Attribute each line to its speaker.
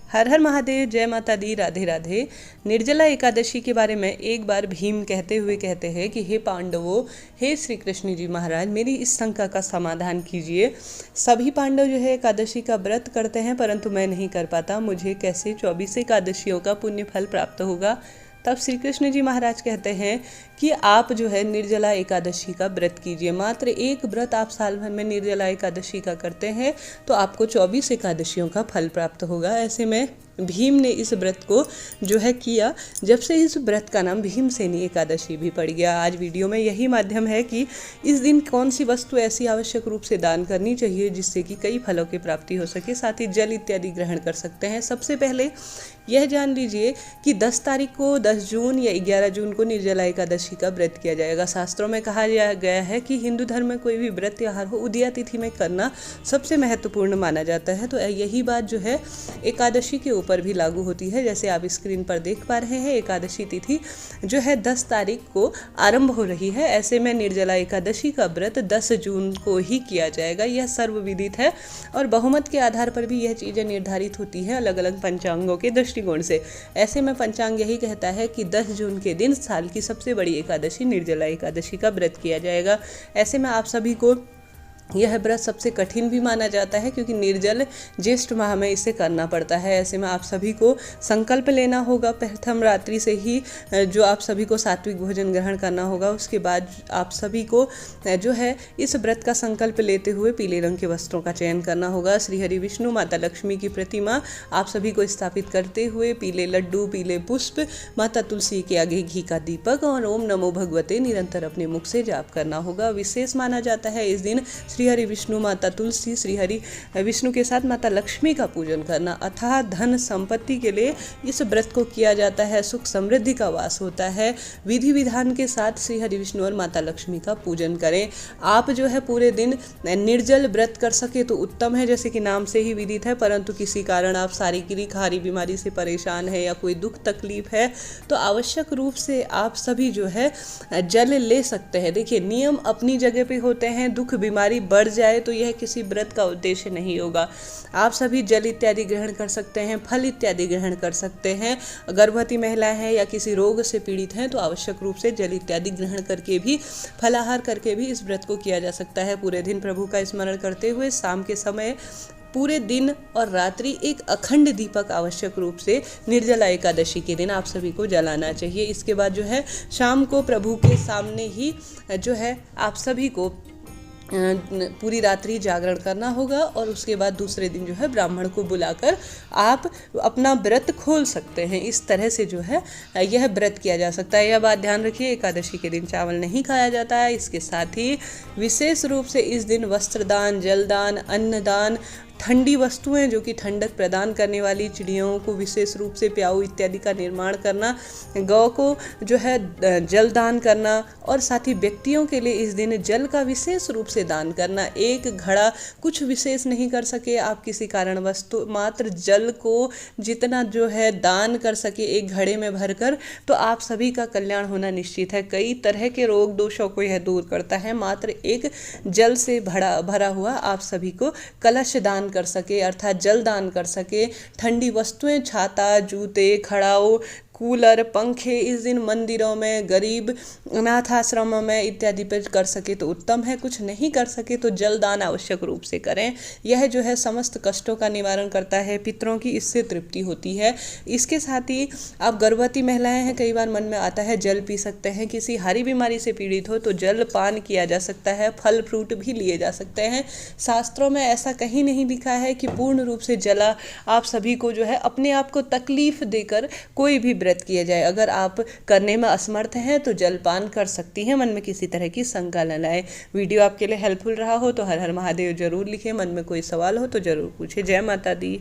Speaker 1: हर हर महादेव, जय माता दी, राधे राधे। निर्जला एकादशी के बारे में एक बार भीम कहते हुए कहते हैं कि हे पांडवों, हे श्री कृष्ण जी महाराज, मेरी इस शंका का समाधान कीजिए। सभी पांडव जो है एकादशी का व्रत करते हैं, परंतु मैं नहीं कर पाता। मुझे कैसे 24 एकादशियों का पुण्य फल प्राप्त होगा? तब श्री कृष्ण जी महाराज कहते हैं कि आप जो है निर्जला एकादशी का व्रत कीजिए। मात्र एक व्रत आप साल भर में निर्जला एकादशी का करते हैं तो आपको 24 एकादशियों का फल प्राप्त होगा। ऐसे में भीम ने इस व्रत को जो है किया, जब से इस व्रत का नाम भीमसेनी एकादशी भी पड़ गया। आज वीडियो में यही माध्यम है कि इस दिन कौन सी वस्तु ऐसी आवश्यक रूप से दान करनी चाहिए जिससे कि कई फलों की प्राप्ति हो सके, साथ ही जल इत्यादि ग्रहण कर सकते हैं। सबसे पहले यह जान लीजिए कि 10 तारीख को, 10 जून या 11 जून को निर्जला एकादशी का व्रत किया जाएगा। शास्त्रों में कहा गया है कि हिंदू धर्म में कोई भी व्रत त्योहार हो, उदया तिथि में करना सबसे महत्वपूर्ण माना जाता है। तो यही बात जो है एकादशी के ऊपर भी लागू होती है। जैसे आप स्क्रीन पर देख पा रहे हैं, एकादशी तिथि जो है 10 तारीख को आरंभ हो रही है। ऐसे में निर्जला एकादशी का व्रत 10 जून को ही किया जाएगा। यह सर्वविदित है और बहुमत के आधार पर भी यह चीज़ें निर्धारित होती हैं अलग अलग पंचांगों के दृष्टिकोण से। ऐसे में पंचांग यही कहता है कि 10 जून के दिन साल की सबसे बड़ी एकादशी निर्जला एकादशी का व्रत किया जाएगा। ऐसे में आप सभी को यह व्रत सबसे कठिन भी माना जाता है, क्योंकि निर्जल ज्येष्ठ माह में इसे करना पड़ता है। ऐसे में आप सभी को संकल्प लेना होगा प्रथम रात्रि से ही, जो आप सभी को सात्विक भोजन ग्रहण करना होगा। उसके बाद आप सभी को जो है इस व्रत का संकल्प लेते हुए पीले रंग के वस्त्रों का चयन करना होगा। श्री हरि विष्णु माता लक्ष्मी की प्रतिमा आप सभी को स्थापित करते हुए पीले लड्डू, पीले पुष्प, माता तुलसी के आगे घी का दीपक और ओम नमो भगवते निरंतर अपने मुख से जाप करना होगा। विशेष माना जाता है इस दिन श्री हरि विष्णु माता तुलसी, श्री हरि विष्णु के साथ माता लक्ष्मी का पूजन करना। अथाह धन संपत्ति के लिए इस व्रत को किया जाता है। सुख समृद्धि का वास होता है। विधि विधान के साथ श्री हरि विष्णु और माता लक्ष्मी का पूजन करें। आप जो है पूरे दिन निर्जल व्रत कर सके तो उत्तम है, जैसे कि नाम से ही विदित है। परंतु किसी कारण आप शारीरिक हारी बीमारी से परेशान है या कोई दुख तकलीफ है तो आवश्यक रूप से आप सभी जो है जल ले सकते हैं। देखिए, नियम अपनी जगह पे होते हैं। दुख बीमारी बढ़ जाए तो यह किसी व्रत का उद्देश्य नहीं होगा। आप सभी जल इत्यादि ग्रहण कर सकते हैं, फल इत्यादि ग्रहण कर सकते हैं। गर्भवती महिलाएं हैं या किसी रोग से पीड़ित हैं तो आवश्यक रूप से जल इत्यादि ग्रहण करके भी, फलाहार करके भी इस व्रत को किया जा सकता है। पूरे दिन प्रभु का स्मरण करते हुए शाम के समय पूरे दिन और रात्रि एक अखंड दीपक आवश्यक रूप से निर्जला एकादशी के दिन आप सभी को जलाना चाहिए। इसके बाद जो है शाम को प्रभु के सामने ही जो है आप सभी को पूरी रात्रि जागरण करना होगा और उसके बाद दूसरे दिन जो है ब्राह्मण को बुलाकर आप अपना व्रत खोल सकते हैं। इस तरह से जो है यह व्रत किया जा सकता है। यह बात ध्यान रखिए, एकादशी के दिन चावल नहीं खाया जाता है। इसके साथ ही विशेष रूप से इस दिन वस्त्रदान, जलदान, अन्नदान, ठंडी वस्तुएं जो कि ठंडक प्रदान करने वाली, चिड़ियों को विशेष रूप से प्याऊ इत्यादि का निर्माण करना, गौ को जो है जल दान करना और साथ ही व्यक्तियों के लिए इस दिन जल का विशेष रूप से दान करना। एक घड़ा कुछ विशेष नहीं कर सके आप किसी कारणवश तो मात्र जल को जितना जो है दान कर सके एक घड़े में भरकर, तो आप सभी का कल्याण होना निश्चित है। कई तरह के रोग दोषों को यह दूर करता है। मात्र एक जल से भरा हुआ आप सभी को कलश दान कर सके, अर्थात जल दान कर सके। ठंडी वस्तुएं, छाता, जूते, खड़ाऊ, कूलर, पंखे इस दिन मंदिरों में, गरीब अनाथ आश्रमों में इत्यादि पर कर सके तो उत्तम है। कुछ नहीं कर सके तो जल दान आवश्यक रूप से करें। यह जो है समस्त कष्टों का निवारण करता है। पितरों की इससे तृप्ति होती है। इसके साथ ही आप गर्भवती महिलाएं हैं, कई बार मन में आता है जल पी सकते हैं। किसी हारी बीमारी से पीड़ित हो तो जल पान किया जा सकता है। फल फ्रूट भी लिए जा सकते हैं। शास्त्रों में ऐसा कहीं नहीं लिखा है कि पूर्ण रूप से जला आप सभी को जो है अपने आप को तकलीफ देकर कोई भी व्रत किया जाए। अगर आप करने में असमर्थ हैं तो जलपान कर सकती हैं। मन में किसी तरह की शंका न लाए। वीडियो आपके लिए हेल्पफुल रहा हो तो हर हर महादेव जरूर लिखें। मन में कोई सवाल हो तो जरूर पूछे। जय माता दी।